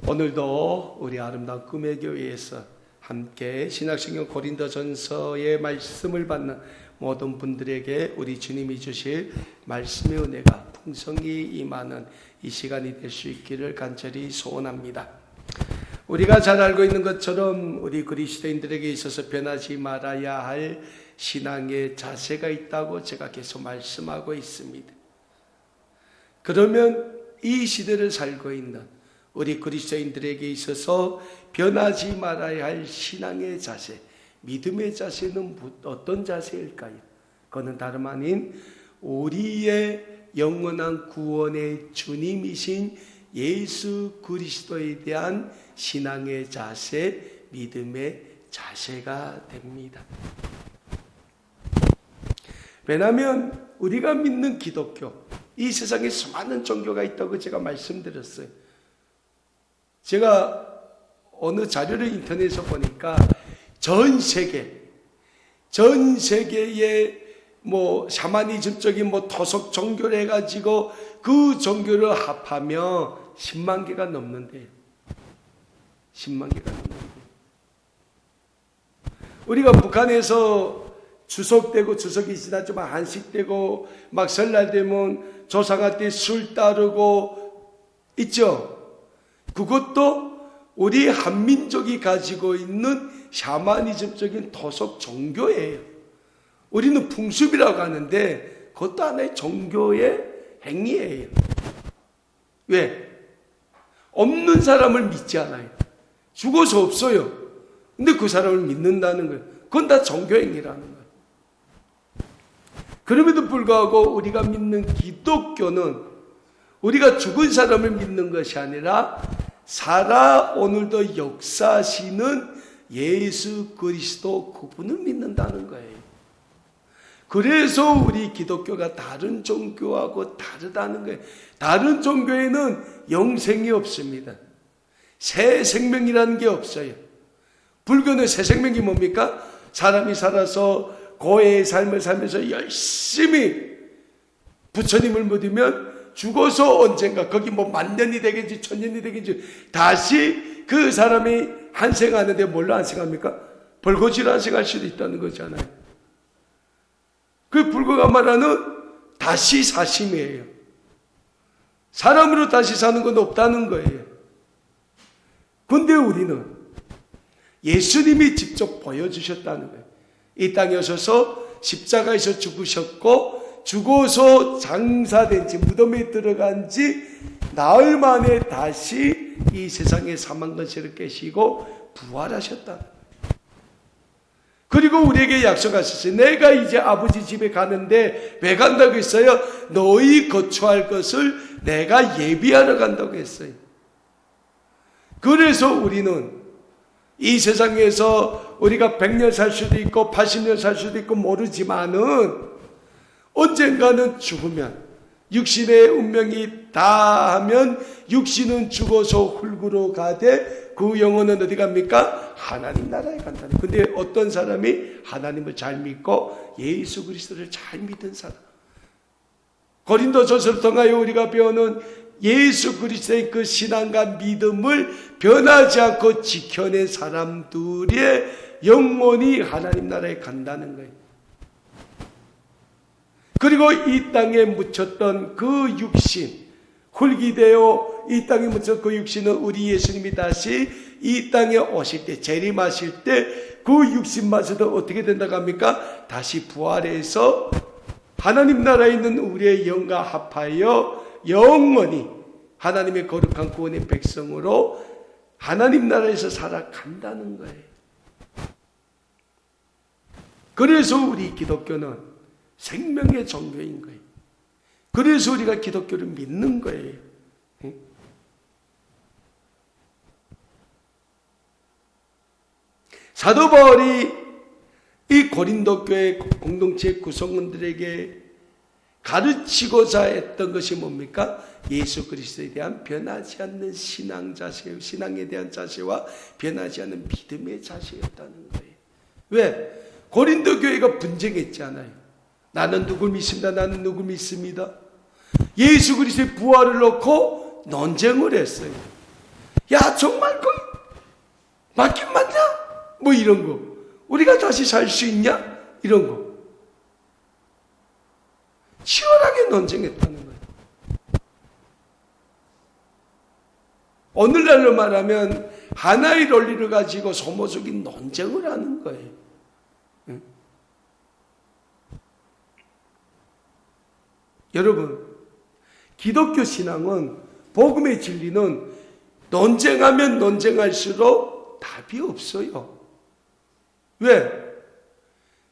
오늘도 우리 아름다운 꿈의 교회에서 함께 신약성경 고린도전서의 말씀을 받는 모든 분들에게 우리 주님이 주실 말씀의 은혜가 풍성히 임하는 이 시간이 될 수 있기를 간절히 소원합니다. 우리가 잘 알고 있는 것처럼 우리 그리스도인들에게 있어서 변하지 말아야 할 신앙의 자세가 있다고 제가 계속 말씀하고 있습니다. 그러면 이 시대를 살고 있는 우리 그리스도인들에게 있어서 변하지 말아야 할 신앙의 자세, 믿음의 자세는 어떤 자세일까요? 그것은 다름 아닌 우리의 영원한 구원의 주님이신 예수 그리스도에 대한 신앙의 자세, 믿음의 자세가 됩니다. 왜냐하면 우리가 믿는 기독교, 이 세상에 수많은 종교가 있다고 제가 말씀드렸어요. 제가 어느 자료를 인터넷에서 보니까 전 세계의 샤머니즘적인 토속 종교를 해가지고 그 종교를 합하면 10만 개가 넘는데, 10만 개가 넘는데, 우리가 북한에서 추석되고 추석이 지났지만 한식되고 막 설날 되면 조상한테 술 따르고 있죠. 그것도 우리 한민족이 가지고 있는 샤머니즘적인 토속 종교예요. 우리는 풍습이라고 하는데 그것도 하나의 종교의 행위예요. 왜? 없는 사람을 믿지 않아요. 죽어서 없어요. 근데 그 사람을 믿는다는 거예요. 그건 다 종교행위라는 거예요. 그럼에도 불구하고 우리가 믿는 기독교는 우리가 죽은 사람을 믿는 것이 아니라 살아 오늘도 역사하시는 예수 그리스도 그분을 믿는다는 거예요. 그래서 우리 기독교가 다른 종교하고 다르다는 거예요. 다른 종교에는 영생이 없습니다. 새 생명이라는 게 없어요. 불교는 새 생명이 뭡니까? 사람이 살아서 고해의 삶을 살면서 열심히 부처님을 믿으면 죽어서 언젠가 거기 만년이 되겠지 천년이 되겠지 다시 그 사람이 한생하는데 뭘로 한생합니까? 벌거지로 한생할 수도 있다는 거잖아요. 그 불교가 말하는 다시 사심이에요. 사람으로 다시 사는 건 없다는 거예요. 근데 우리는 예수님이 직접 보여주셨다는 거예요. 이 땅에 오셔서 십자가에서 죽으셨고 죽어서 장사된 지 무덤에 들어간 지 나흘 만에 다시 이 세상의 사망근세를 깨시고 부활하셨다. 그리고 우리에게 약속하셨어요. 내가 이제 아버지 집에 가는데 왜 간다고 했어요? 너희 거처할 것을 내가 예비하러 간다고 했어요. 그래서 우리는 이 세상에서 우리가 100년 살 수도 있고 80년 살 수도 있고 모르지만은 언젠가는 죽으면 육신의 운명이 다하면 육신은 죽어서 흙으로 가되 그 영혼은 어디 갑니까? 하나님 나라에 간다는. 근데 어떤 사람이 하나님을 잘 믿고 예수 그리스도를 잘 믿은 사람, 고린도전서를 통하여 우리가 배우는 예수 그리스도의 그 신앙과 믿음을 변하지 않고 지켜낸 사람들의 영혼이 하나님 나라에 간다는 거예요. 그리고 이 땅에 묻혔던 그 육신, 흙이 되어 이 땅에 묻혔던 그 육신은 우리 예수님이 다시 이 땅에 오실 때, 재림하실 때 그 육신마저도 어떻게 된다고 합니까? 다시 부활해서 하나님 나라에 있는 우리의 영과 합하여 영원히 하나님의 거룩한 구원의 백성으로 하나님 나라에서 살아간다는 거예요. 그래서 우리 기독교는 생명의 종교인 거예요. 그래서 우리가 기독교를 믿는 거예요. 사도 바울이 이 고린도 교회 공동체 구성원들에게 가르치고자 했던 것이 뭡니까? 예수 그리스도에 대한 변하지 않는 신앙 자세, 신앙에 대한 자세와 변하지 않는 믿음의 자세였다는 거예요. 왜? 고린도 교회가 분쟁했잖아요. 나는 누굴 믿습니다. 나는 누굴 믿습니다. 예수 그리스도의 부활을 놓고 논쟁을 했어요. 야, 정말 그 맞긴 맞냐? 뭐 이런 거. 우리가 다시 살 수 있냐? 이런 거. 치열하게 논쟁했다는 거예요. 오늘날로 말하면 하나의 논리를 가지고 소모적인 논쟁을 하는 거예요. 응? 여러분, 기독교 신앙은, 복음의 진리는 논쟁하면 논쟁할수록 답이 없어요. 왜?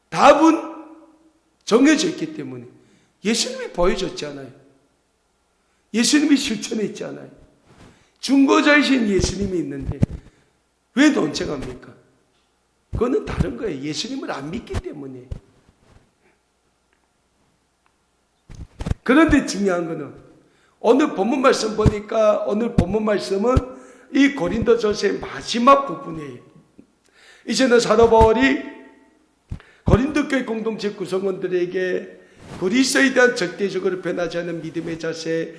답은 정해져 있기 때문에. 예수님이 보여줬잖아요. 예수님이 실천했잖아요. 중보자이신 예수님이 있는데 왜 논쟁합니까? 그거는 다른 거예요. 예수님을 안 믿기 때문에. 그런데 중요한 거는 오늘 본문 말씀 보니까 오늘 본문 말씀은 이 고린도전서의 마지막 부분이에요. 이제는 사도 바울이 고린도 교회 공동체 구성원들에게 그리스도에 대한 절대적으로 변하지 않는 믿음의 자세,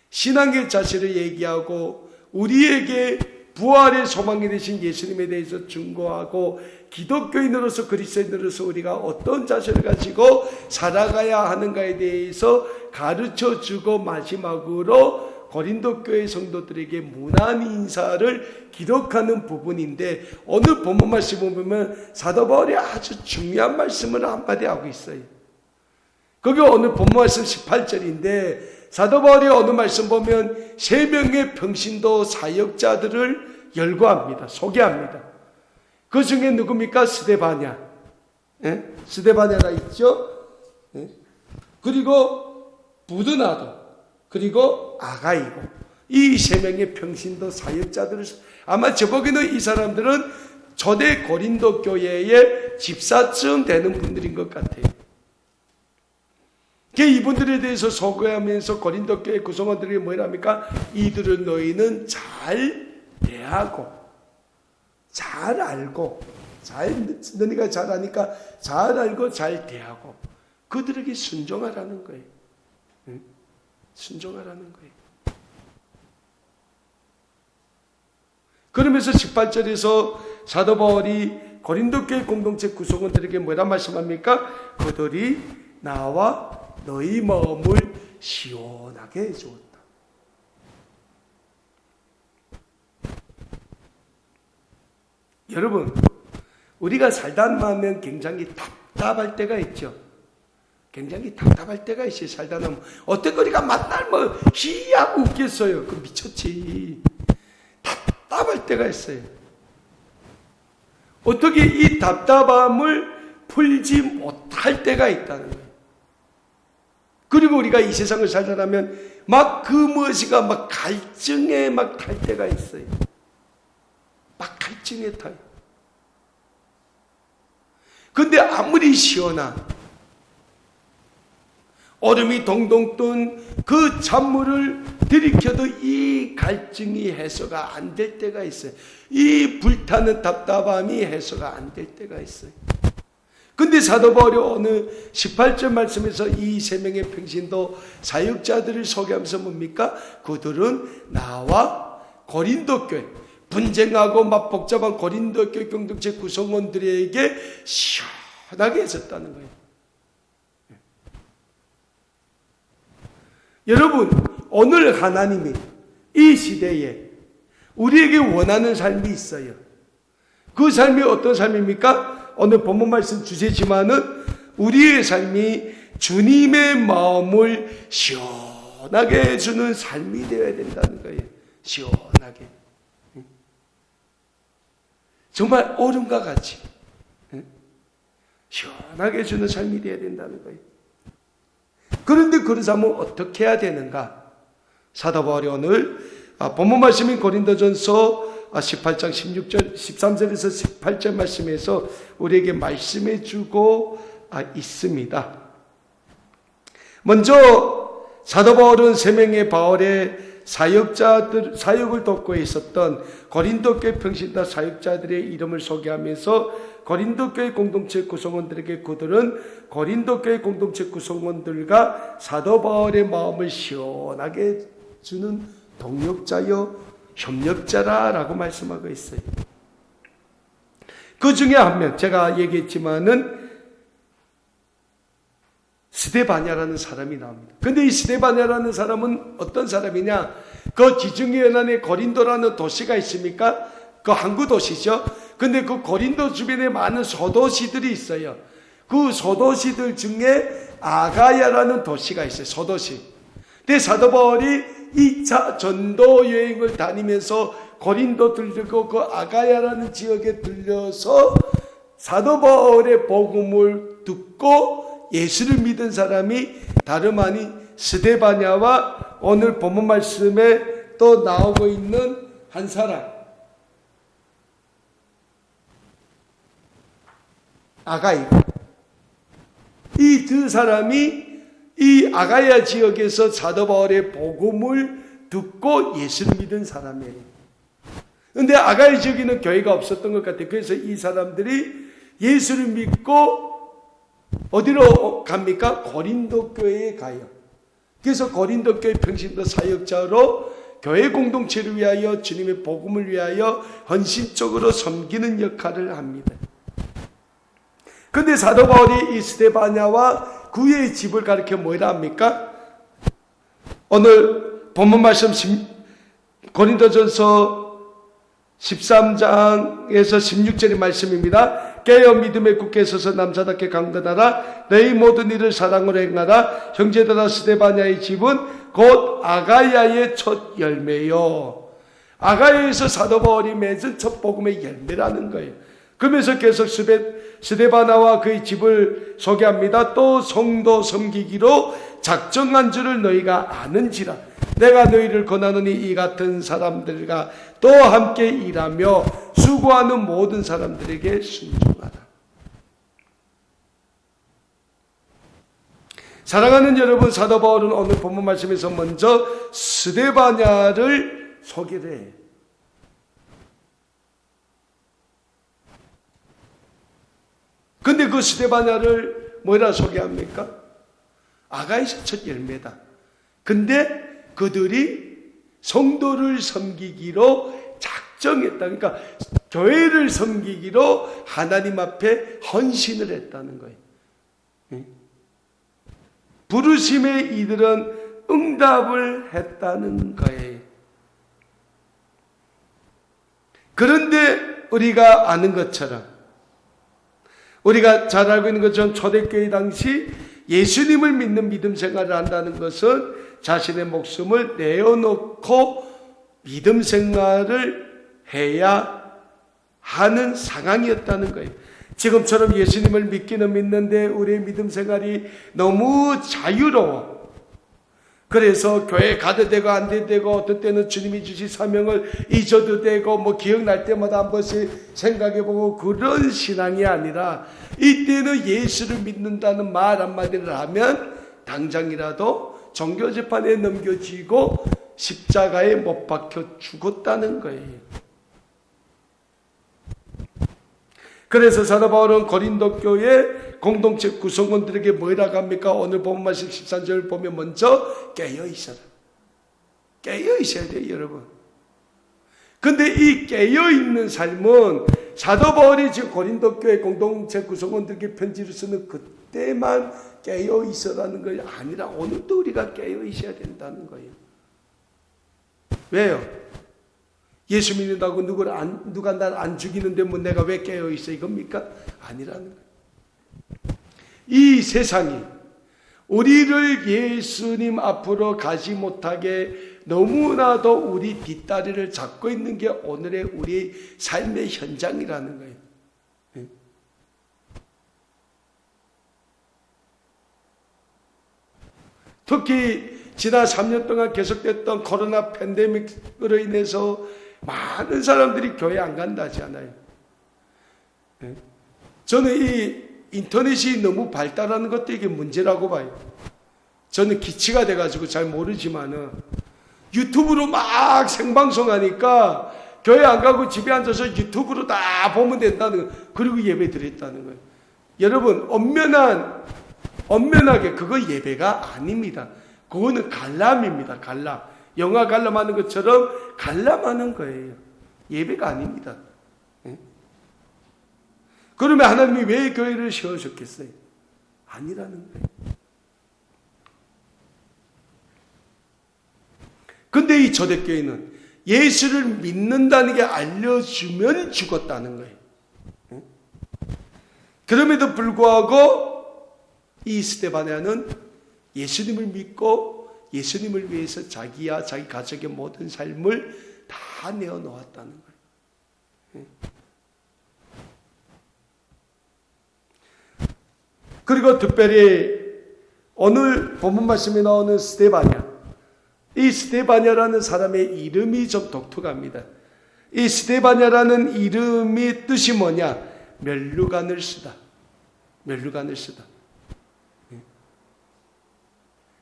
신앙의 자세를 얘기하고 우리에게 부활의 소망이 되신 예수님에 대해서 증거하고 기독교인으로서 그리스도인으로서 우리가 어떤 자세를 가지고 살아가야 하는가에 대해서 가르쳐주고 마지막으로 고린도 교회 성도들에게 문안 인사를 기록하는 부분인데 오늘 본문 말씀을 보면 사도 바울이 아주 중요한 말씀을 한마디 하고 있어요. 그게 오늘 본문 말씀 18절인데 사도 바울이 어느 말씀 보면 3명의 평신도 사역자들을 열거합니다. 소개합니다. 그 중에 누굽니까? 스데바냐. 예? 스데바냐가 있죠. 예? 그리고 부드나도, 그리고 아가이고, 이 3명의 평신도 사역자들을, 아마 저 보기에는 이 사람들은 초대 고린도 교회의 집사쯤 되는 분들인 것 같아요. 이분들에 대해서 소개하면서 고린도 교회 구성원들이 뭐랍니까? 이들을 너희는 잘 대하고, 잘 알고, 너희가 잘 아니까 잘 알고 잘 대하고, 그들에게 순종하라는 거예요. 응? 순종하라는 거예요. 그러면서 18절에서 사도 바울이 고린도 교회 공동체 구성원들에게 뭐라 말씀합니까? 그들이 나와 너희 마음을 시원하게 해주었다. 여러분, 우리가 살다 보면 굉장히 답답할 때가 있죠. 굉장히 답답할 때가 있어요. 살다 보면 어떤 거리가 맨날 뭐 희하고 웃겠어요. 그 미쳤지. 답답할 때가 있어요. 어떻게 이 답답함을 풀지 못할 때가 있다는 거예요. 그리고 우리가 이 세상을 살다 보면 막 그 무엇이가 막 갈증에 막 탈 때가 있어요. 막 갈증에 타요. 근데 아무리 시원한 얼음이 동동 뜬 그 찬물을 들이켜도 이 갈증이 해소가 안 될 때가 있어요. 이 불타는 답답함이 해소가 안 될 때가 있어요. 근데 사도 바울이 오늘 18절 말씀에서 이 3명의 평신도 사역자들을 소개하면서 뭡니까? 그들은 나와 고린도 교회, 분쟁하고 막 복잡한 고린도 교회 공동체 구성원들에게 시원하게 해줬다는 거예요. 여러분, 오늘 하나님이 이 시대에 우리에게 원하는 삶이 있어요. 그 삶이 어떤 삶입니까? 오늘 본문 말씀 주제지만은 우리의 삶이 주님의 마음을 시원하게 해주는 삶이 되어야 된다는 거예요. 시원하게. 정말 얼음과 같이 시원하게 해주는 삶이 되어야 된다는 거예요. 그런데 그러자면 어떻게 해야 되는가? 사도 바울이 오늘 본문 말씀인 고린도전서 18장 16절, 13절에서 18절 말씀에서 우리에게 말씀해 주고 있습니다. 먼저 사도 바울은 3명의 바울의 사역을 돕고 있었던 고린도 교회 평신도 사역자들의 이름을 소개하면서 고린도 교회 공동체 구성원들에게 그들은 고린도 교회 공동체 구성원들과 사도 바울의 마음을 시원하게 주는 동역자여 협력자라고 말씀하고 있어요. 그 중에 한 명, 제가 얘기했지만은 스데바냐라는 사람이 나옵니다. 근데 이 스데바냐라는 사람은 어떤 사람이냐? 그 지중해 연안에 고린도라는 도시가 있습니까? 그 항구 도시죠. 근데 그 고린도 주변에 많은 소도시들이 있어요. 그 소도시들 중에 아가야라는 도시가 있어요. 소도시. 근데 사도 바울이 2차 전도 여행을 다니면서 고린도 들리고 그 아가야라는 지역에 들려서 사도 바울의 복음을 듣고 예수를 믿은 사람이 다름 아닌 스데바냐와 오늘 본문 말씀에 또 나오고 있는 한 사람, 아가야. 이 두 사람이 이 아가야 지역에서 사도 바울의 복음을 듣고 예수를 믿은 사람이에요. 그런데 아가야 지역에는 교회가 없었던 것 같아요. 그래서 이 사람들이 예수를 믿고 어디로 갑니까? 고린도 교회에 가요. 그래서 고린도 교회 평신도 사역자로 교회 공동체를 위하여 주님의 복음을 위하여 헌신적으로 섬기는 역할을 합니다. 그런데 사도 바울이 이 스데바냐와 그의 집을 가리켜 뭐라 합니까? 오늘 본문 말씀 고린도전서 13장에서 16절의 말씀입니다. 깨어 믿음에 굳게 서서 남자답게 강건하라. 너희 모든 일을 사랑으로 행하라. 형제들아, 스데바냐의 집은 곧 아가야의 첫 열매요. 아가야에서 사도 바울이 맺은 첫 복음의 열매라는 거예요. 그러면서 계속 스데바나와 그의 집을 소개합니다. 또 성도 섬기기로 작정한 줄을 너희가 아는지라. 내가 너희를 권하노니 이 같은 사람들과 또 함께 일하며 수고하는 모든 사람들에게 순종하라. 사랑하는 여러분, 사도 바울은 오늘 본문 말씀에서 먼저 스데바냐를 소개를 해요. 근데 그 스데바냐를 뭐라 소개합니까? 아가야에서 첫 열매다. 근데 그들이 성도를 섬기기로 작정했다. 그러니까 교회를 섬기기로 하나님 앞에 헌신을 했다는 거예요. 부르심에 이들은 응답을 했다는 거예요. 그런데 우리가 아는 것처럼, 우리가 잘 알고 있는 것처럼 초대교회 당시 예수님을 믿는 믿음 생활을 한다는 것은 자신의 목숨을 내어놓고 믿음 생활을 해야 하는 상황이었다는 거예요. 지금처럼 예수님을 믿기는 믿는데 우리의 믿음 생활이 너무 자유로워. 그래서 교회 가도 되고 안 돼도 되고 어떤 때는 주님이 주신 사명을 잊어도 되고 뭐 기억날 때마다 한 번씩 생각해보고 그런 신앙이 아니라 이때는 예수를 믿는다는 말 한마디를 하면 당장이라도 종교재판에 넘겨지고 십자가에 못 박혀 죽었다는 거예요. 그래서 사도 바울은 고린도 교회 공동체 구성원들에게 뭐라고 합니까? 오늘 본문 말씀 13절 보면 먼저 깨어 있어라. 깨어 있어야 돼요, 여러분. 근데 이 깨어 있는 삶은 사도 바울이 지금 고린도 교회 공동체 구성원들에게 편지를 쓰는 그때만 깨어 있어라는 것이 아니라 오늘도 우리가 깨어 있어야 된다는 거예요. 왜요? 예수 믿는다고 누가 날 안 죽이는데 뭐 내가 왜 깨어 있어 이겁니까? 아니라는 거예요. 이 세상이 우리를 예수님 앞으로 가지 못하게 너무나도 우리 뒷다리를 잡고 있는 게 오늘의 우리 삶의 현장이라는 거예요. 특히 지난 3년 동안 계속됐던 코로나 팬데믹으로 인해서 많은 사람들이 교회 안 간다 하지 않아요. 저는 이 인터넷이 너무 발달하는 것도 이게 문제라고 봐요. 저는 기치가 돼가지고 잘 모르지만은 유튜브로 막 생방송하니까 교회 안 가고 집에 앉아서 유튜브로 다 보면 된다는 거예요. 그리고 예배 드렸다는 거예요. 여러분, 엄연하게 그거 예배가 아닙니다. 그거는 관람입니다. 관람. 영화 관람하는 것처럼 관람하는 거예요. 예배가 아닙니다. 그러면 하나님이 왜 교회를 세워줬겠어요? 아니라는 거예요. 근데 이 초대교회는 예수를 믿는다는 게 알려주면 죽었다는 거예요. 그럼에도 불구하고 이 스데바냐는 예수님을 믿고 예수님을 위해서 자기와 자기 가족의 모든 삶을 다 내어놓았다는 거예요. 그리고 특별히 오늘 본문 말씀에 나오는 스데바냐, 이 스데바냐라는 사람의 이름이 좀 독특합니다. 이 스데바냐라는 이름의 뜻이 뭐냐? 멸류관을 쓰다. 멸류관을 쓰다.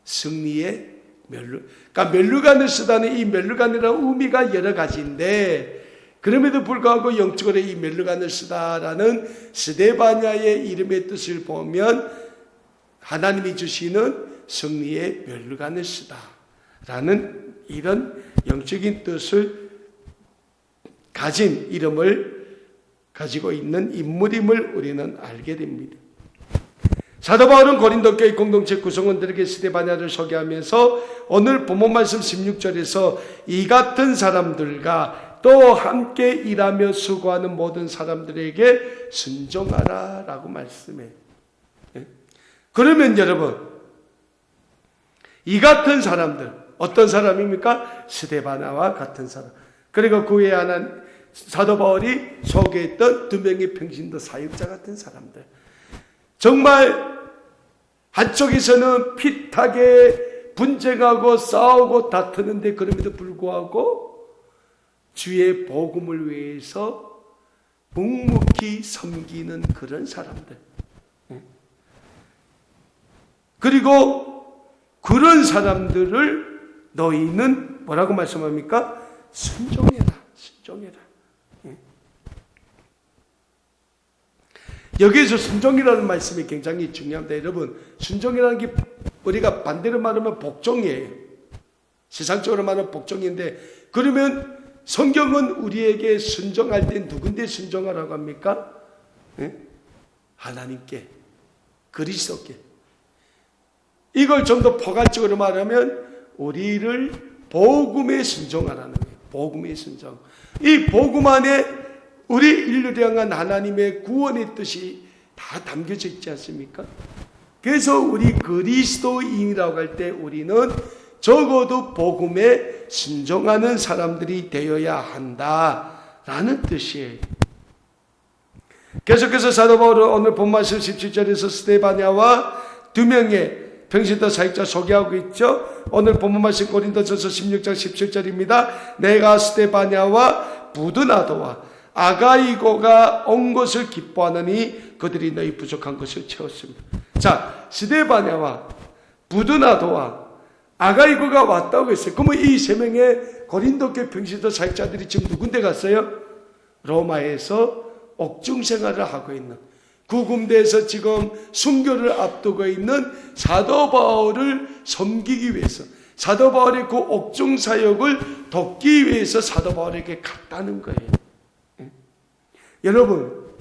승리의 그러니까 멸류관을 쓰다는 이 멸류관이라는 의미가 여러 가지인데, 그럼에도 불구하고 영적으로 이 멸류관을 쓰다라는 스데바냐의 이름의 뜻을 보면 하나님이 주시는 승리의 멸류관을 쓰다라는 이런 영적인 뜻을 가진 이름을 가지고 있는 인물임을 우리는 알게 됩니다. 사도 바울은 고린도 교회 공동체 구성원들에게 스데바냐를 소개하면서 오늘 본문 말씀 16절에서 이 같은 사람들과 또 함께 일하며 수고하는 모든 사람들에게 순종하라 라고 말씀해요. 그러면 여러분, 이 같은 사람들 어떤 사람입니까? 스데바냐와 같은 사람, 그리고 그 외에 하나 사도 바울이 소개했던 2명의 평신도 사역자 같은 사람들, 정말 한쪽에서는 핏하게 분쟁하고 싸우고 다투는데 그럼에도 불구하고 주의 복음을 위해서 묵묵히 섬기는 그런 사람들, 그리고 그런 사람들을 너희는 뭐라고 말씀합니까? 순종해라, 순종해라. 여기에서 순종이라는 말씀이 굉장히 중요합니다. 여러분, 순종이라는 게 우리가 반대로 말하면 복종이에요. 세상적으로 말하면 복종인데, 그러면 성경은 우리에게 순종할 때 누군데 순종하라고 합니까? 하나님께, 그리스도께. 이걸 좀 더 포괄적으로 말하면 우리를 복음에 순종하라는 거예요. 복음에 순종. 이 복음 안에 우리 인류를 향한 하나님의 구원의 뜻이 다 담겨져 있지 않습니까? 그래서 우리 그리스도인이라고 할 때 우리는 적어도 복음에 순종하는 사람들이 되어야 한다라는 뜻이에요. 계속해서 사도 바울은 오늘 본 말씀 17절에서 스데바냐와 2명의 평신도 사역자 소개하고 있죠. 오늘 본문 말씀 고린도전서 16장 17절입니다. 내가 스데바냐와 부드나도와 아가이고가 온 것을 기뻐하느니 그들이 너희 부족한 것을 채웠습니다. 자, 스데바냐와 부드나도와 아가이고가 왔다고 했어요. 그러면 이 3명의 고린도교 평신도 사역자들이 지금 누군데 갔어요? 로마에서 옥중 생활을 하고 있는, 구금대에서 지금 순교를 앞두고 있는 사도 바울을 섬기기 위해서, 사도 바울의 그 옥중 사역을 돕기 위해서 사도 바울에게 갔다는 거예요. 여러분,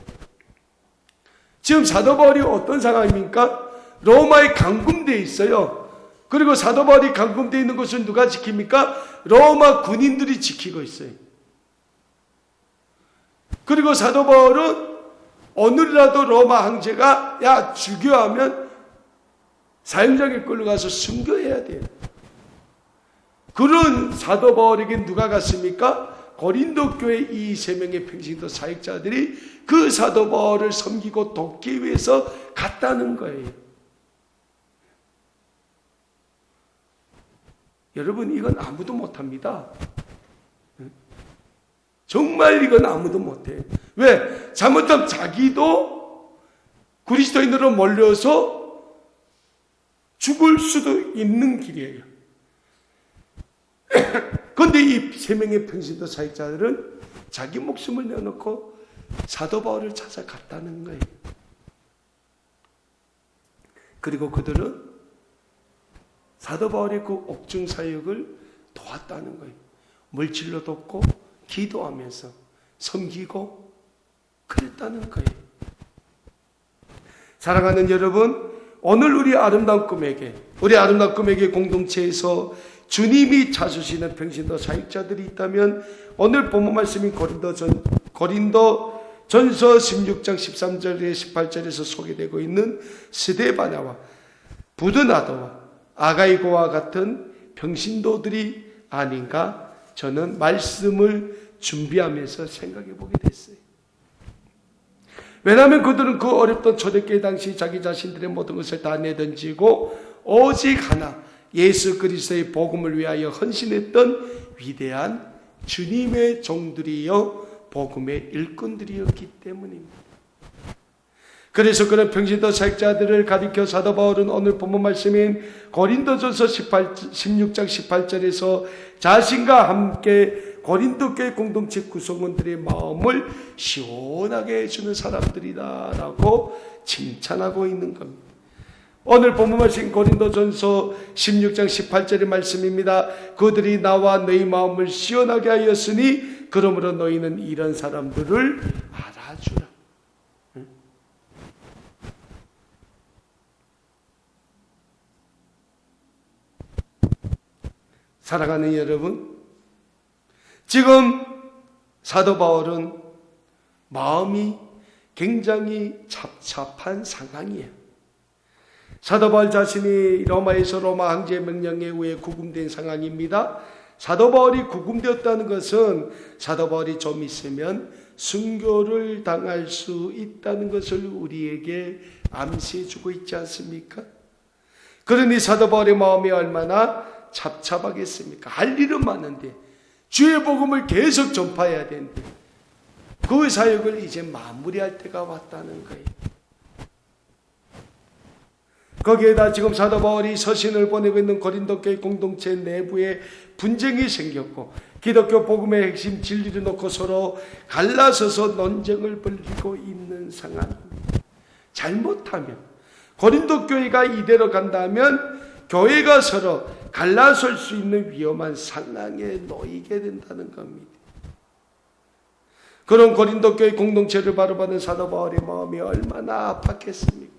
지금 사도 바울이 어떤 상황입니까? 로마에 감금되어 있어요. 그리고 사도 바울이 감금되어 있는 것을 누가 지킵니까? 로마 군인들이 지키고 있어요. 그리고 사도 바울은 오늘이라도 로마 황제가 야 죽여하면 사형장에 끌려가서 순교해야 돼요. 그런 사도 바울에게 누가 갔습니까? 고린도 교회 이 3명의 평신도 사역자들이 그 사도 바울을 섬기고 돕기 위해서 갔다는 거예요. 여러분, 이건 아무도 못합니다. 정말 이건 아무도 못해요. 왜? 잘못하면 자기도 그리스도인으로 몰려서 죽을 수도 있는 길이에요. 그런데 이 3명의 평신도 사역자들은 자기 목숨을 내어놓고 사도 바울을 찾아갔다는 거예요. 그리고 그들은 사도 바울의 그 옥중 사역을 도왔다는 거예요. 물질로 돕고 기도하면서 섬기고 그랬다는 거예요. 사랑하는 여러분, 오늘 우리 아름다운 꿈에게 공동체에서 주님이 찾으시는 평신도 사역자들이 있다면 오늘 본문 말씀인 고린도전서 16장 13절에 18절에서 소개되고 있는 스데바나와 부드나도와 아가이고와 같은 평신도들이 아닌가 저는 말씀을 준비하면서 생각해 보게 됐어요. 왜냐하면 그들은 그 어렵던 초대교회 당시 자기 자신들의 모든 것을 다 내던지고 오직 하나 예수 그리스도의 복음을 위하여 헌신했던 위대한 주님의 종들이요 복음의 일꾼들이었기 때문입니다. 그래서 그런 평신도 사역자들을 가리켜 사도 바울은 오늘 본문 말씀인 고린도전서 16장 18절에서 자신과 함께 고린도 교회 공동체 구성원들의 마음을 시원하게 해주는 사람들이다 라고 칭찬하고 있는 겁니다. 오늘 본문 말씀 고린도전서 16장 18절의 말씀입니다. 그들이 나와 너희 마음을 시원하게 하였으니 그러므로 너희는 이런 사람들을 알아주라. 사랑하는 여러분, 지금 사도 바울은 마음이 굉장히 잡잡한 상황이에요. 사도 바울 자신이 로마에서 로마 황제 명령에 의해 구금된 상황입니다. 사도 바울이 구금되었다는 것은 사도 바울이 좀 있으면 순교를 당할 수 있다는 것을 우리에게 암시해 주고 있지 않습니까? 그러니 사도 바울의 마음이 얼마나 잡잡하겠습니까? 할 일은 많은데 주의 복음을 계속 전파해야 되는데 그 사역을 이제 마무리할 때가 왔다는 거예요. 거기에다 지금 사도 바울이 서신을 보내고 있는 고린도 교회 공동체 내부에 분쟁이 생겼고 기독교 복음의 핵심 진리를 놓고 서로 갈라서서 논쟁을 벌이고 있는 상황입니다. 잘못하면 고린도 교회가 이대로 간다면 교회가 서로 갈라설 수 있는 위험한 상황에 놓이게 된다는 겁니다. 그런 고린도 교회 공동체를 바라보는 사도 바울의 마음이 얼마나 아팠겠습니까?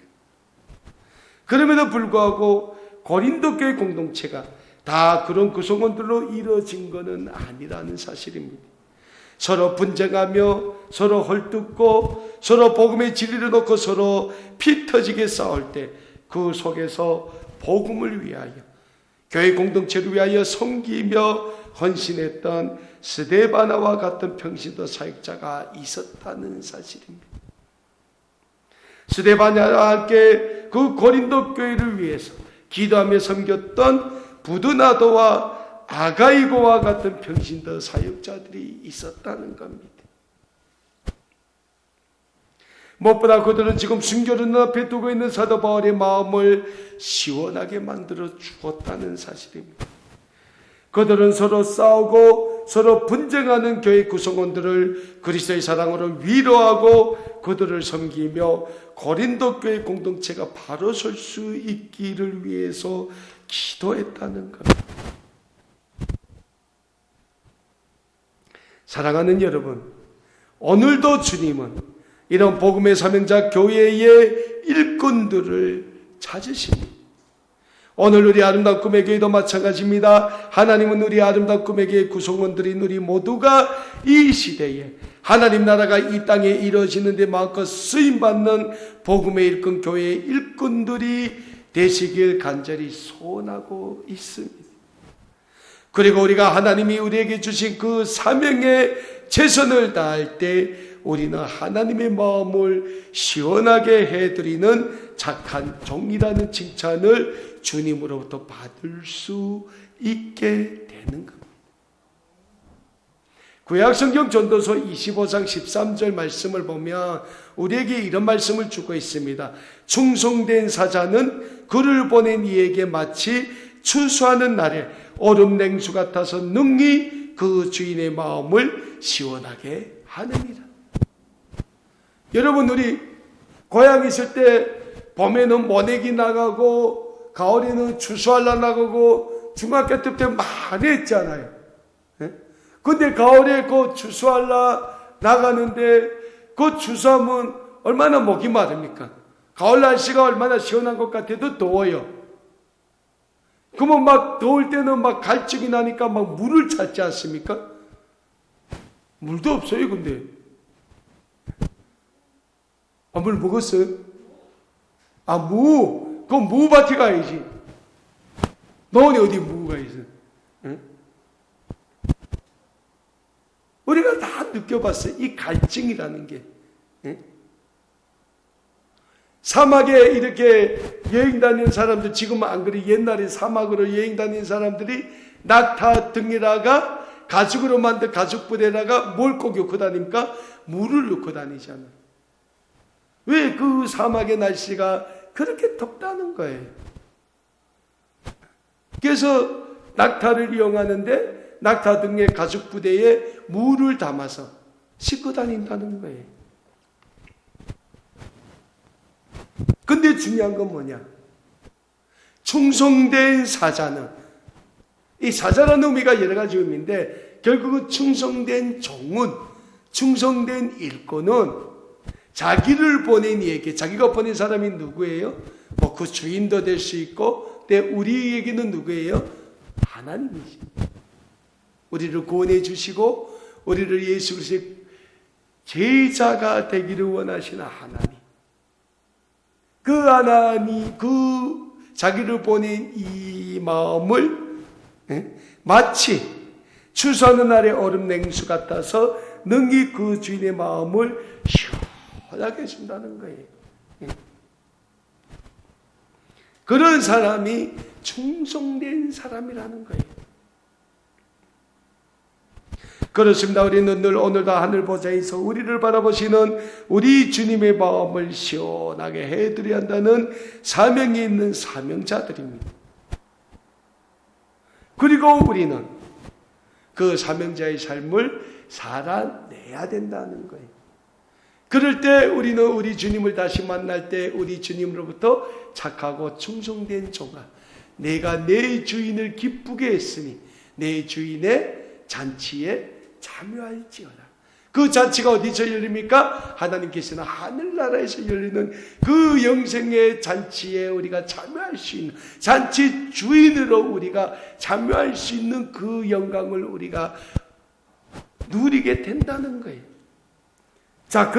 그럼에도 불구하고 고린도 교회 공동체가 다 그런 구성원들로 이루어진 것은 아니라는 사실입니다. 서로 분쟁하며 서로 헐뜯고 서로 복음의 진리를 놓고 서로 피 터지게 싸울 때 그 속에서 복음을 위하여 교회 공동체를 위하여 섬기며 헌신했던 스데바나와 같은 평신도 사역자가 있었다는 사실입니다. 스데바나와 함께 그 고린도 교회를 위해서 기도하며 섬겼던 부드나도와 아가이고와 같은 평신도 사역자들이 있었다는 겁니다. 무엇보다 그들은 지금 순교를 눈앞에 두고 있는 사도 바울의 마음을 시원하게 만들어 주었다는 사실입니다. 그들은 서로 싸우고 서로 분쟁하는 교회 구성원들을 그리스도의 사랑으로 위로하고 그들을 섬기며 고린도 교회 공동체가 바로 설 수 있기를 위해서 기도했다는 겁니다. 사랑하는 여러분, 오늘도 주님은 이런 복음의 사명자 교회의 일꾼들을 찾으십니다. 오늘 우리 아름다운 꿈의 교회도 마찬가지입니다. 하나님은 우리 아름다운 꿈의 교회 구성원들인 우리 모두가 이 시대에 하나님 나라가 이 땅에 이루어지는 데 마음껏 쓰임받는 복음의 일꾼 교회의 일꾼들이 되시길 간절히 소원하고 있습니다. 그리고 우리가 하나님이 우리에게 주신 그 사명에 최선을 다할 때 우리는 하나님의 마음을 시원하게 해드리는 착한 종이라는 칭찬을 주님으로부터 받을 수 있게 되는 겁니다. 구약성경 전도서 25장 13절 말씀을 보면 우리에게 이런 말씀을 주고 있습니다. 충성된 사자는 그를 보낸 이에게 마치 추수하는 날에 얼음 냉수 같아서 능히 그 주인의 마음을 시원하게 하느니라. 여러분, 우리 고향 있을 때 봄에는 모내기 나가고 가을에는 추수하려 나가고 중학교 때부터 많이 했잖아요. 예? 근데 가을에 그 추수하려 나가는데 그 추수하면 얼마나 목이 마릅니까? 가을 날씨가 얼마나 시원한 것 같아도 더워요. 그러면 막 더울 때는 막 갈증이 나니까 막 물을 찾지 않습니까? 물도 없어요, 근데. 아, 물 먹었어요? 아, 무. 그럼 무밭에 가야지. 너네 어디 무가 있어? 응? 우리가 다 느껴봤어요. 이 갈증이라는 게. 응? 사막에 이렇게 여행 다니는 사람들, 지금은 안 그래. 옛날에 사막으로 여행 다니는 사람들이 낙타 등에다가 가죽으로 만든 가죽불에다가 뭘 꼭 넣고 다닙니까? 물을 넣고 다니잖아요. 왜 그 사막의 날씨가 그렇게 덥다는 거예요. 그래서 낙타를 이용하는데 낙타 등의 가죽 부대에 물을 담아서 싣고 다닌다는 거예요. 근데 중요한 건 뭐냐? 충성된 사자는, 이 사자라는 의미가 여러 가지 의미인데 결국은 충성된 종은, 충성된 일꾼은 자기를 보낸 이에게, 자기가 보낸 사람이 누구예요? 뭐 그 주인도 될 수 있고, 근데 우리에게는 누구예요? 하나님이지. 우리를 구원해 주시고 우리를 예수 그리스도의 제자가 되기를 원하시는 하나님. 그 하나님, 그 자기를 보낸 이 마음을 마치 추수하는 날의 얼음 냉수 같아서 능히 그 주인의 마음을 시원하게 해준다는 거예요. 그런 사람이 충성된 사람이라는 거예요. 그렇습니다. 우리는 늘 오늘도 하늘 보좌에서 우리를 바라보시는 우리 주님의 마음을 시원하게 해드려야 한다는 사명이 있는 사명자들입니다. 그리고 우리는 그 사명자의 삶을 살아내야 된다는 거예요. 그럴 때 우리는 우리 주님을 다시 만날 때 우리 주님으로부터 착하고 충성된 종아, 내가 내 주인을 기쁘게 했으니 내 주인의 잔치에 참여할지어다. 그 잔치가 어디서 열립니까? 하나님께서는 하늘나라에서 열리는 그 영생의 잔치에 우리가 참여할 수 있는, 잔치 주인으로 우리가 참여할 수 있는 그 영광을 우리가 누리게 된다는 거예요. 자,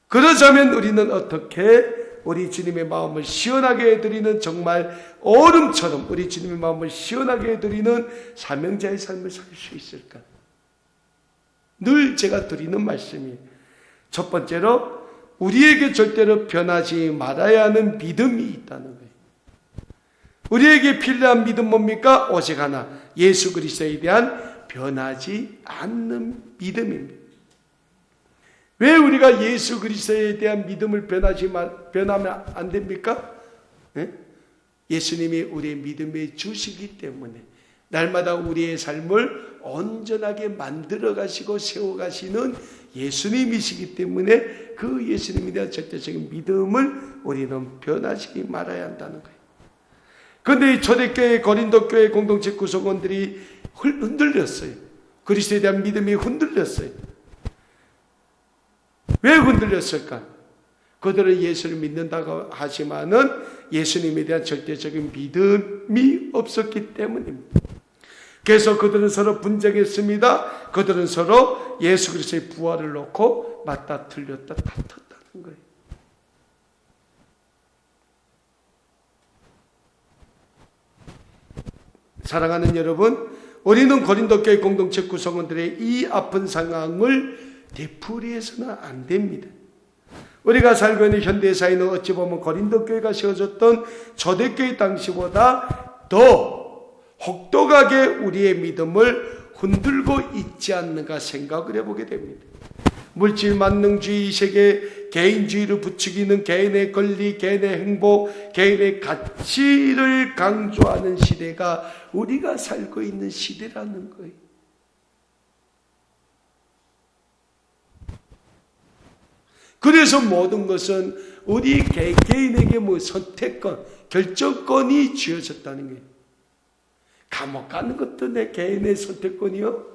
그러자면 우리는 어떻게 우리 주님의 마음을 시원하게 해드리는, 정말 얼음처럼 우리 주님의 마음을 시원하게 해드리는 사명자의 삶을 살 수 있을까? 늘 제가 드리는 말씀이, 첫 번째로 우리에게 절대로 변하지 말아야 하는 믿음이 있다는 거예요. 우리에게 필요한 믿음 뭡니까? 오직 하나, 예수 그리스도에 대한 변하지 않는 믿음입니다. 왜 우리가 예수 그리스도에 대한 믿음을 변하면 안 됩니까? 예수님이 우리의 믿음의 주시기 때문에 날마다 우리의 삶을 온전하게 만들어 가시고 세워 가시는 예수님이시기 때문에 그 예수님에 대한 절대적인 믿음을 우리는 변하지 말아야 한다는 거예요. 그런데 이 초대교회 고린도 교회 공동체 구성원들이 흔들렸어요. 그리스도에 대한 믿음이 흔들렸어요. 왜 흔들렸을까? 그들은 예수를 믿는다고 하지만은 예수님에 대한 절대적인 믿음이 없었기 때문입니다. 그래서 그들은 서로 분쟁했습니다. 그들은 서로 예수 그리스도의 부활을 놓고 맞다 틀렸다 다퉜다는 거예요. 사랑하는 여러분, 우리는 고린도 교회 공동체 구성원들의 이 아픈 상황을 되풀이해서는 안 됩니다. 우리가 살고 있는 현대사회는 어찌 보면 고린도 교회가 세워졌던 초대교회 당시보다 더 혹독하게 우리의 믿음을 흔들고 있지 않는가 생각을 해보게 됩니다. 물질 만능주의 세계, 개인주의를 부추기는 개인의 권리, 개인의 행복, 개인의 가치를 강조하는 시대가 우리가 살고 있는 시대라는 거예요. 그래서 모든 것은 우리 개인에게 선택권, 결정권이 쥐어졌다는 거예요. 감옥 가는 것도 내 개인의 선택권이요.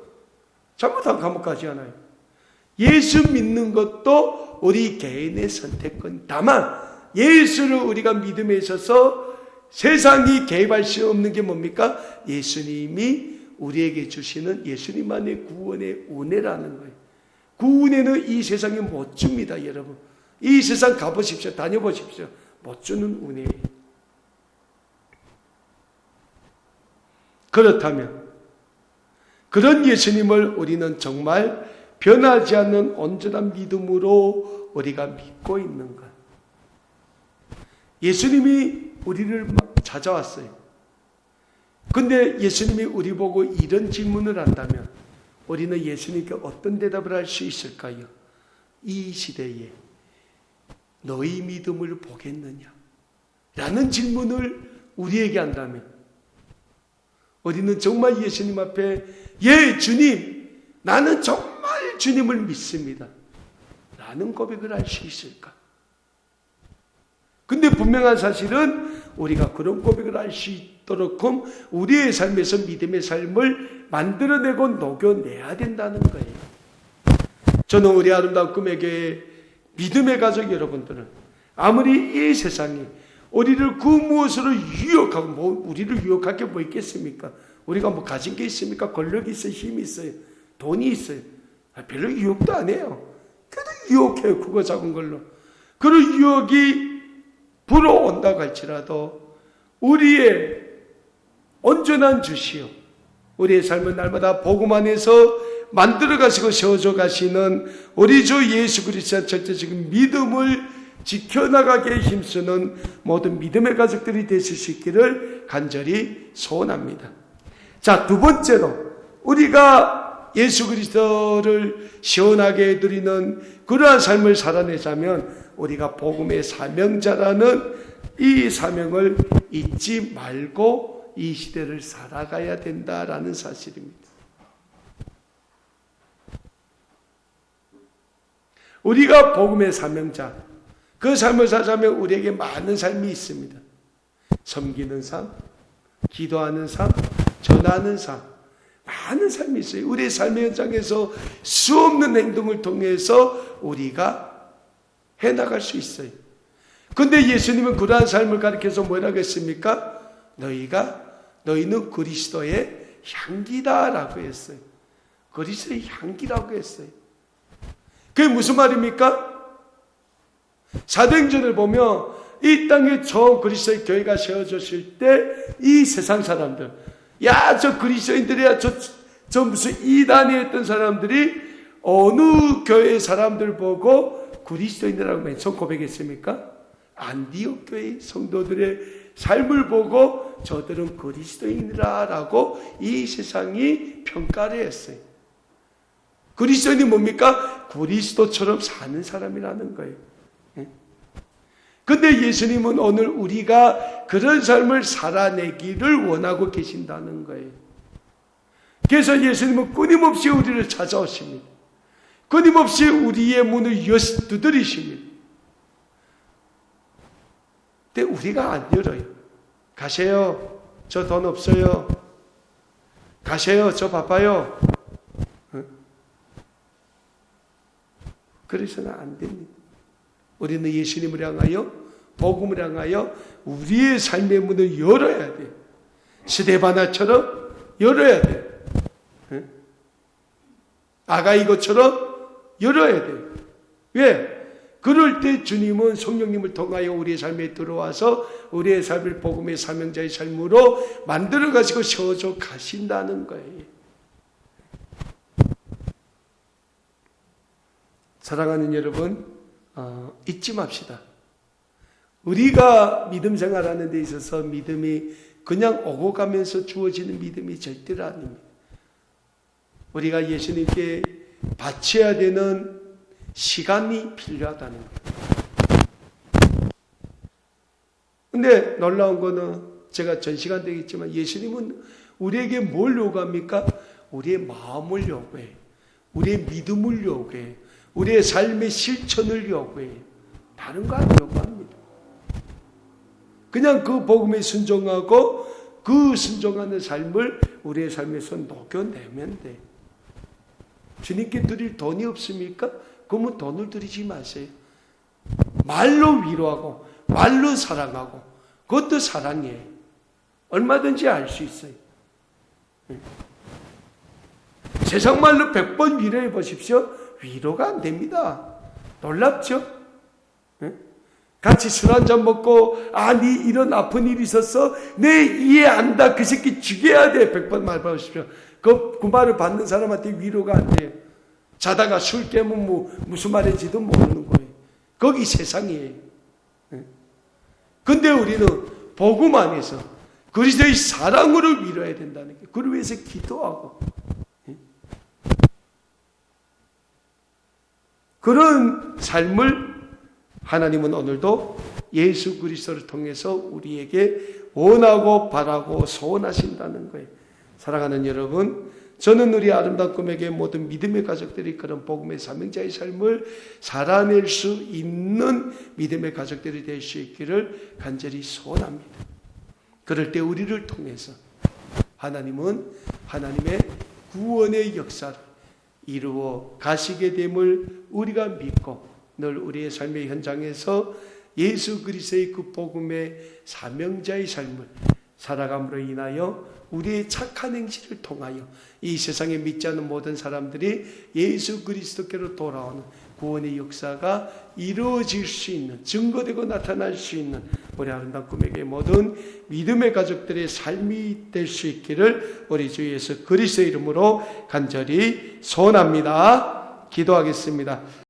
잘못하면 감옥 가지 않아요. 예수 믿는 것도 우리 개인의 선택권. 다만 예수를 우리가 믿음에 있어서 세상이 개입할 수 없는 게 뭡니까? 예수님이 우리에게 주시는 예수님만의 구원의 은혜라는 거예요. 그 은혜는 이 세상에 못 줍니다, 여러분. 이 세상 가보십시오. 다녀보십시오. 못 주는 은혜예요. 그렇다면 그런 예수님을 우리는 정말 변하지 않는 온전한 믿음으로 우리가 믿고 있는 것. 예수님이 우리를 찾아왔어요. 근데 예수님이 우리 보고 이런 질문을 한다면 우리는 예수님께 어떤 대답을 할 수 있을까요? 이 시대에 너희 믿음을 보겠느냐? 라는 질문을 우리에게 한다면 우리는 정말 예수님 앞에 예 주님 나는 정말 주님을 믿습니다 라는 고백을 할 수 있을까? 근데 분명한 사실은 우리가 그런 고백을 할 수 있도록 우리의 삶에서 믿음의 삶을 만들어내고 녹여내야 된다는 거예요. 저는 우리 아름다운 꿈의 교회 믿음의 가족 여러분들은 아무리 이 세상이 우리를 그 무엇으로 유혹하고 우리를 유혹할 게 뭐 있겠습니까? 우리가 뭐 가진 게 있습니까? 권력이 있어요, 힘이 있어요, 돈이 있어요. 별로 유혹도 안 해요. 그래도 유혹해요, 크고 작은 걸로. 그런 유혹이 불어온다고 할지라도 우리의 온전한 주시오, 우리의 삶은 날마다 복음 안에서 만들어가시고 세워져 가시는 우리 주 예수 그리스도의 절대적인 믿음을 지켜나가게 힘쓰는 모든 믿음의 가족들이 되실 수 있기를 간절히 소원합니다. 자, 두 번째로 우리가 예수 그리스도를 시원하게 해드리는 그러한 삶을 살아내자면 우리가 복음의 사명자라는 이 사명을 잊지 말고 이 시대를 살아가야 된다라는 사실입니다. 우리가 복음의 사명자, 그 삶을 살자면 우리에게 많은 삶이 있습니다. 섬기는 삶, 기도하는 삶, 전하는 삶, 많은 삶이 있어요. 우리의 삶의 현장에서 수없는 행동을 통해서 우리가 해나갈 수 있어요. 근데 예수님은 그러한 삶을 가르쳐서 뭐라고 했습니까? 너희는 그리스도의 향기다라고 했어요. 그리스도의 향기라고 했어요. 그게 무슨 말입니까? 사도행전을 보면 이 땅에 처음 그리스도의 교회가 세워졌을 때 이 세상 사람들, 야, 저 그리스도인들이야, 저 무슨 이단이 했던 사람들이 어느 교회 사람들 보고 그리스도인이라고 맨 처음 고백했습니까? 안디옥 교회 성도들의 삶을 보고 저들은 그리스도인이라고 이 세상이 평가를 했어요. 그리스도인이 뭡니까? 그리스도처럼 사는 사람이라는 거예요. 근데 예수님은 오늘 우리가 그런 삶을 살아내기를 원하고 계신다는 거예요. 그래서 예수님은 끊임없이 우리를 찾아오십니다. 끊임없이 우리의 문을 두드리십니다. 근데 우리가 안 열어요. 가세요. 저 돈 없어요. 가세요. 저 바빠요. 그래서는 안 됩니다. 우리는 예수님을 향하여, 복음을 향하여 우리의 삶의 문을 열어야 돼요. 스데바나처럼 열어야 돼요. 아가이고처럼 열어야 돼요. 왜? 그럴 때 주님은 성령님을 통하여 우리의 삶에 들어와서 우리의 삶을 복음의 사명자의 삶으로 만들어 가시고 세워져 가신다는 거예요. 사랑하는 여러분, 잊지 맙시다. 우리가 믿음 생활하는 데 있어서 믿음이 그냥 오고 가면서 주어지는 믿음이 절대로 아닙니다. 우리가 예수님께 바쳐야 되는 시간이 필요하다는 거예요. 근데 놀라운 거는 제가 전 시간 되겠지만 예수님은 우리에게 뭘 요구합니까? 우리의 마음을 요구해요. 우리의 믿음을 요구해요. 우리의 삶의 실천을 요구해요. 다른 거 안 요구합니다. 그냥 그 복음에 순종하고 그 순종하는 삶을 우리의 삶에서 녹여내면 돼. 주님께 드릴 돈이 없습니까? 그러면 돈을 드리지 마세요. 말로 위로하고 말로 사랑하고 그것도 사랑이에요. 얼마든지 알 수 있어요. 세상 말로 100번 위로해 보십시오. 위로가 안 됩니다. 놀랍죠? 같이 술 한잔 먹고 네 이런 아픈 일이 있었어? 내 이해 안다. 그 새끼 죽여야 돼. 100번 말해보십시오. 그 말을 받는 사람한테 위로가 안 돼요. 자다가 술 깨면 무슨 말인지도 모르는 거예요. 거기 세상이에요. 근데 우리는 복음 안에서 그리스도의 사랑으로 위로해야 된다는 게, 그를 위해서 기도하고 그런 삶을 하나님은 오늘도 예수 그리스도를 통해서 우리에게 원하고 바라고 소원하신다는 거예요. 사랑하는 여러분, 저는 우리 아름다운 꿈에게 모든 믿음의 가족들이 그런 복음의 사명자의 삶을 살아낼 수 있는 믿음의 가족들이 될 수 있기를 간절히 소원합니다. 그럴 때 우리를 통해서 하나님은 하나님의 구원의 역사를 이루어 가시게 됨을 우리가 믿고 늘 우리의 삶의 현장에서 예수 그리스도의 그 복음의 사명자의 삶을 살아감으로 인하여 우리의 착한 행실을 통하여 이 세상에 믿지 않는 모든 사람들이 예수 그리스도께로 돌아오는 구원의 역사가 이루어질 수 있는, 증거되고 나타날 수 있는 우리 아름다운 꿈에게 모든 믿음의 가족들의 삶이 될 수 있기를 우리 주 예수 그리스도의 이름으로 간절히 소원합니다. 기도하겠습니다.